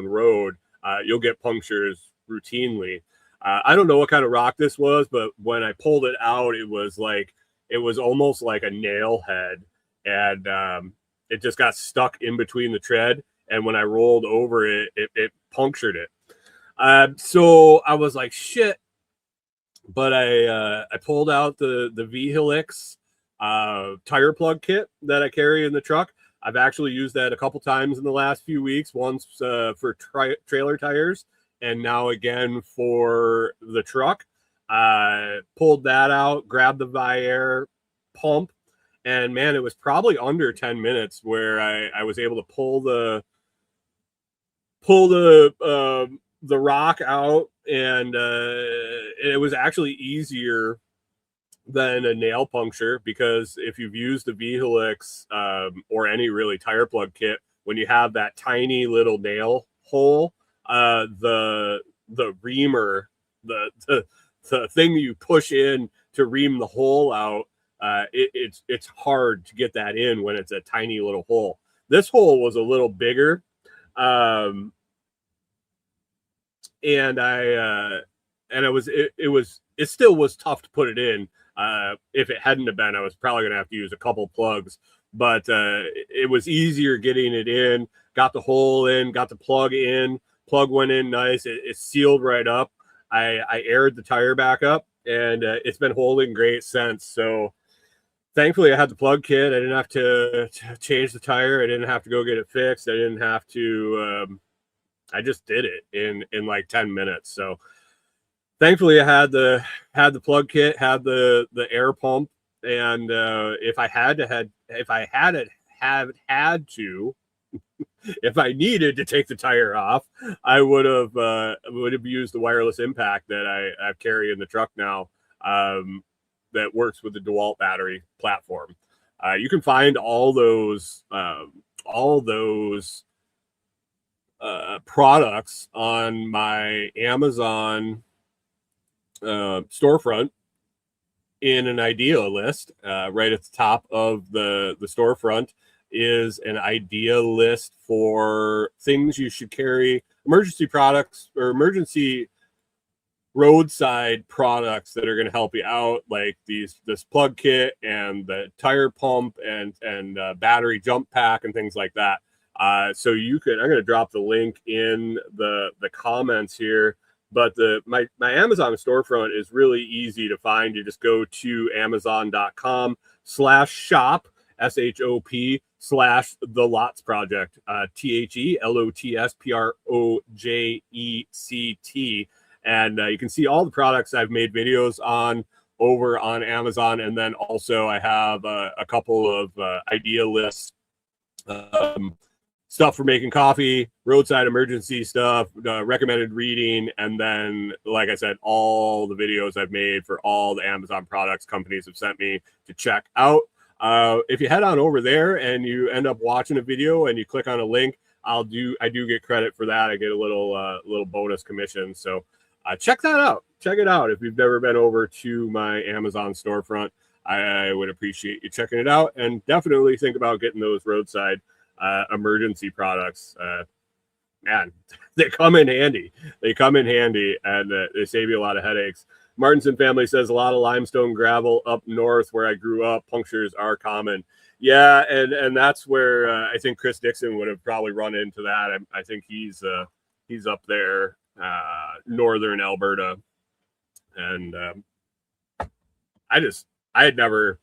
road, you'll get punctures routinely. I don't know what kind of rock this was, but when I pulled it out, it was almost like a nail head, and it just got stuck in between the tread. And when I rolled over it, it punctured it. So I was like, shit. But I pulled out the V-Helix tire plug kit that I carry in the truck. I've actually used that a couple times in the last few weeks, once for trailer tires, and now again for the truck. Pulled that out, grabbed the Viair pump, And man, it was probably under 10 minutes where I was able to pull the rock out, and it was actually easier than a nail puncture, because if you've used the V-Helix or any really tire plug kit, when you have that tiny little nail hole, the reamer, the thing you push in to ream the hole out, it's hard to get that in when it's a tiny little hole. This hole was a little bigger, and it still was tough to put it in. If it hadn't have been, I was probably gonna have to use a couple plugs, but it was easier getting it in. Got the hole in, got the plug in. Plug went in nice. It sealed right up. I aired the tire back up, and it's been holding great since. So thankfully, I had the plug kit. I didn't have to change the tire. I didn't have to go get it fixed. I didn't have to. I just did it in like 10 minutes. So thankfully, I had the plug kit, had the air pump, and if I if I needed to take the tire off, I would have used the wireless impact that I carry in the truck now, that works with the DeWalt battery platform. You can find all those products on my Amazon storefront in an idea list. Right at the top of the storefront is an idea list for things you should carry, emergency products or emergency roadside products that are going to help you out, like this plug kit and the tire pump and battery jump pack and things like that. So you could, I'm going to drop the link in the comments here, but my Amazon storefront is really easy to find. You just go to amazon.com/shop, SHOP/the Lots Project, THELOTSPROJECT. And you can see all the products I've made videos on over on Amazon. And then also I have a couple of idea lists, stuff for making coffee, roadside emergency stuff, recommended reading, and then, like I said, all the videos I've made for all the Amazon products companies have sent me to check out. If you head on over there and you end up watching a video and you click on a link, I do get credit for that. I get a little bonus commission. So check that out. Check it out. If you've never been over to my Amazon storefront, I would appreciate you checking it out, and definitely think about getting those roadside emergency products. Man, they come in handy. And they save you a lot of headaches. Martinson family says a lot of limestone gravel up north where I grew up. Punctures are common. Yeah, and that's where I think Chris Dixon would have probably run into that. I think he's up there, northern Alberta, and I had never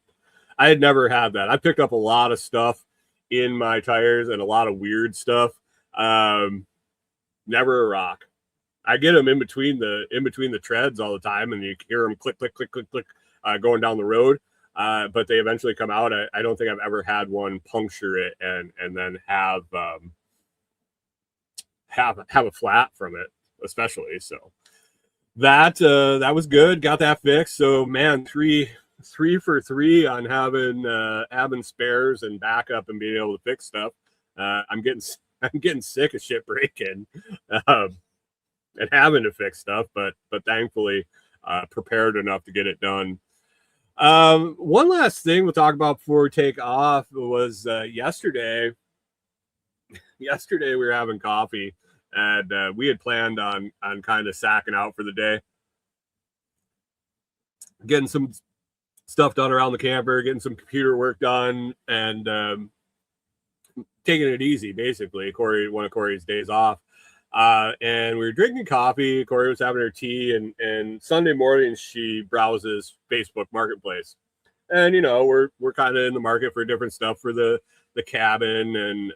had that. I picked up a lot of stuff in my tires and a lot of weird stuff. Never a rock. I get them in between the treads all the time, and you hear them click, click, click, click, click, going down the road. But they eventually come out. I don't think I've ever had one puncture it and then have a flat from it, especially. So that was good. Got that fixed. So man, three for 3 on having spares and backup and being able to fix stuff. I'm getting sick of shit breaking and having to fix stuff, but thankfully prepared enough to get it done. One last thing we'll talk about before we take off was yesterday. Yesterday we were having coffee, and we had planned on kind of sacking out for the day, getting some stuff done around the camper, getting some computer work done, and taking it easy, basically. One of Corey's days off. And we were drinking coffee. Corey was having her tea, and Sunday morning she browses Facebook Marketplace. And we're kind of in the market for different stuff for the cabin and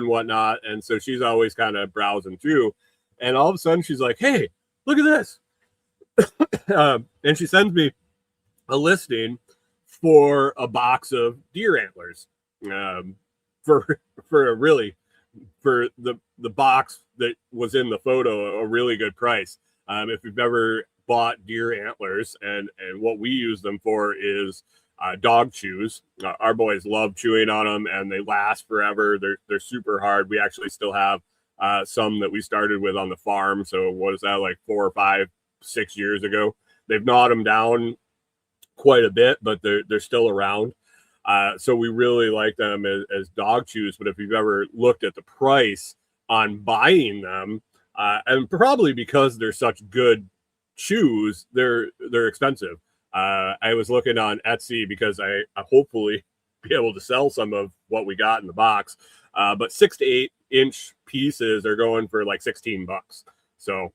whatnot. And so she's always kind of browsing through. And all of a sudden she's like, "Hey, look at this." And she sends me a listing for a box of deer antlers, um, for a really, for the box that was in the photo, a really good price. If you've ever bought deer antlers, and what we use them for is dog chews. Our boys love chewing on them, and they last forever. They're super hard. We actually still have some that we started with on the farm. So what is that, like 4 or 5, 6 years ago? They've gnawed them down quite a bit, but they're still around. So we really like them as dog chews. But if you've ever looked at the price on buying them, and probably because they're such good chews, they're expensive. I was looking on Etsy because I hopefully be able to sell some of what we got in the box. But 6 to 8 inch pieces are going for like $16. So,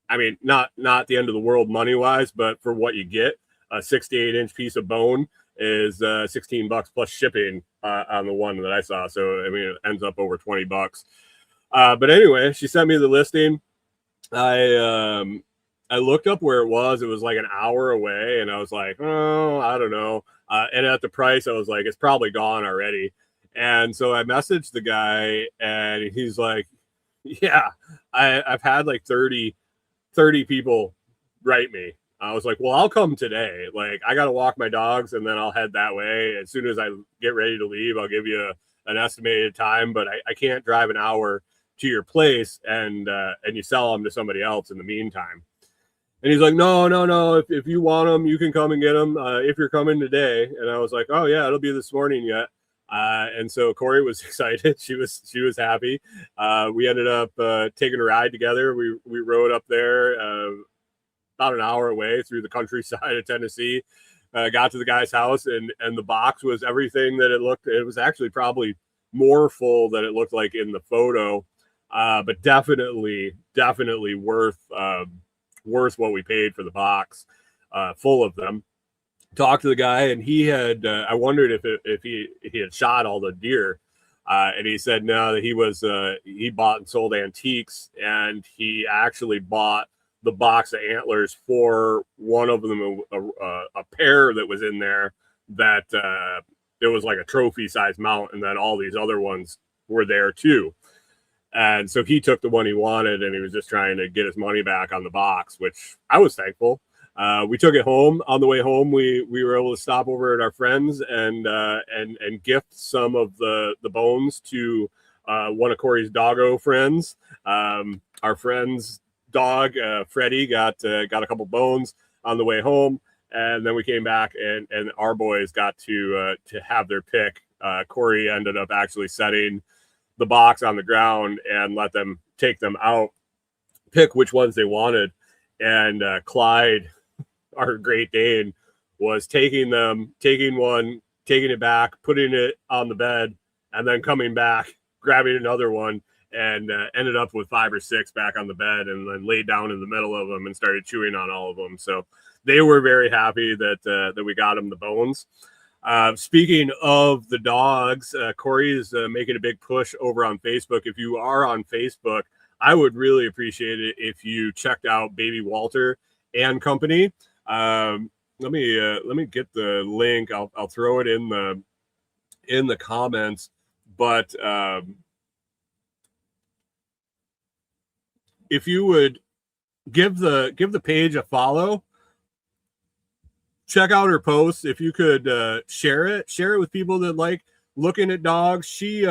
I mean, not the end of the world money wise, but for what you get, a 6 to 8 inch piece of bone is $16 plus shipping on the one that I saw. So, I mean, it ends up over $20. But anyway, she sent me the listing. I looked up where it was. It was like an hour away, and I was like, oh, I don't know. And at the price, I was like, it's probably gone already. And so I messaged the guy, and he's like, yeah, I've had like 30 people write me. I was like, well, I'll come today. Like, I got to walk my dogs, and then I'll head that way. As soon as I get ready to leave, I'll give you an estimated time, but I can't drive an hour to your place and you sell them to somebody else in the meantime. And he's like, no. If you want them, you can come and get them if you're coming today. And I was like, oh yeah, it'll be this morning yet. And so Corey was excited. She was happy. We ended up taking a ride together. We rode up there about an hour away through the countryside of Tennessee. Got to the guy's house, and the box was everything that it looked. It was actually probably more full than it looked like in the photo, but definitely worth what we paid for the box, full of them. Talked to the guy, and he had I wondered if he had shot all the deer, and he said no, that he bought and sold antiques, and he actually bought the box of antlers for one of them, a pair that was in there that it was like a trophy size mount, and then all these other ones were there too. And so he took the one he wanted, and he was just trying to get his money back on the box, which I was thankful. We took it home. On the way home, we were able to stop over at our friends and gift some of the bones to one of Corey's doggo friends. Our friend's dog, Freddie, got a couple bones on the way home, and then we came back and our boys got to have their pick. Corey ended up actually setting the box on the ground and let them take them out, pick which ones they wanted. And Clyde, our Great Dane, was taking one, taking it back, putting it on the bed, and then coming back, grabbing another one, and ended up with 5 or 6 back on the bed, and then laid down in the middle of them and started chewing on all of them. So they were very happy that we got them the bones. Speaking of the dogs, Corey is making a big push over on Facebook. If you are on Facebook, I would really appreciate it if you checked out Baby Walter and Company. Let me get the link. I'll throw it in the comments. But if you would give the page a follow, check out her posts. If you could share it with people that like looking at dogs. She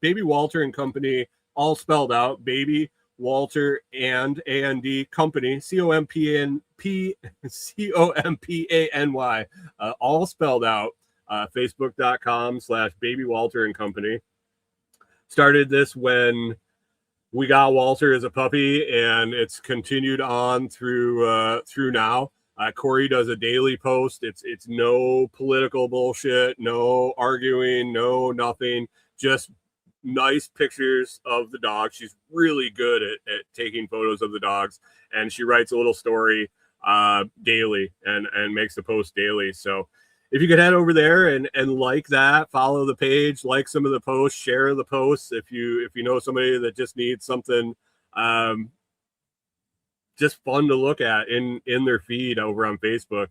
Baby Walter and Company, all spelled out, Baby Walter and A-N-D Company, Company, all spelled out. Facebook.com/Baby Walter and Company. Started this when we got Walter as a puppy, and it's continued on through now. Corey does a daily post. It's no political bullshit, no arguing, no nothing, just nice pictures of the dog. She's really good at taking photos of the dogs, and she writes a little story daily and makes the post daily. So if you could head over there and like that, follow the page, like some of the posts, share the posts. If you know somebody that just needs something just fun to look at in their feed over on Facebook,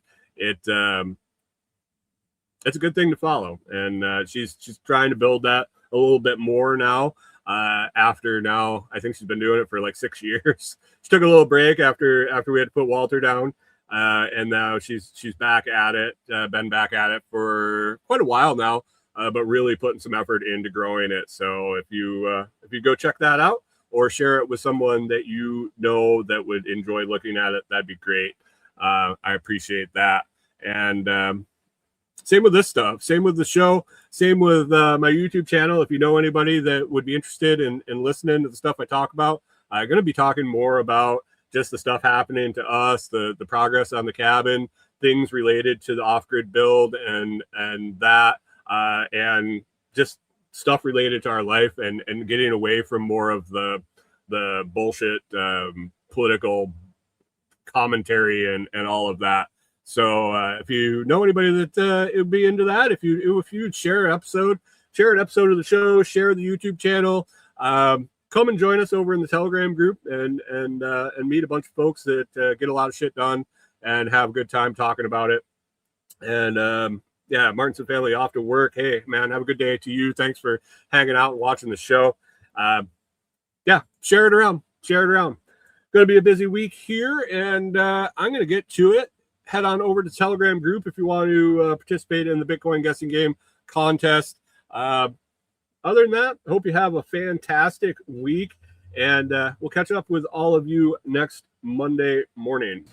it's a good thing to follow. And she's trying to build that a little bit more now. After now, I think she's been doing it for like 6 years. She took a little break after we had to put Walter down, and now she's back at it. Been back at it for quite a while now, but really putting some effort into growing it. So if you go check that out or share it with someone that you know that would enjoy looking at it, that'd be great. I appreciate that. And same with this stuff, same with the show, same with my YouTube channel. If you know anybody that would be interested in listening to the stuff I talk about, I'm going to be talking more about just the stuff happening to us, the progress on the cabin, things related to the off-grid build and that, and just stuff related to our life and getting away from more of the bullshit political commentary and all of that. So if you know anybody that would be into that, if you'd share an episode of the show, share the YouTube channel, come and join us over in the Telegram group and meet a bunch of folks that get a lot of shit done and have a good time talking about it. And yeah, Martinson family off to work. Hey man, have a good day to you. Thanks for hanging out and watching the show. Yeah, share it around. Going to be a busy week here, and I'm going to get to it. Head on over to the Telegram group if you want to participate in the Bitcoin guessing game contest. Other than that, I hope you have a fantastic week, and we'll catch up with all of you next Monday morning.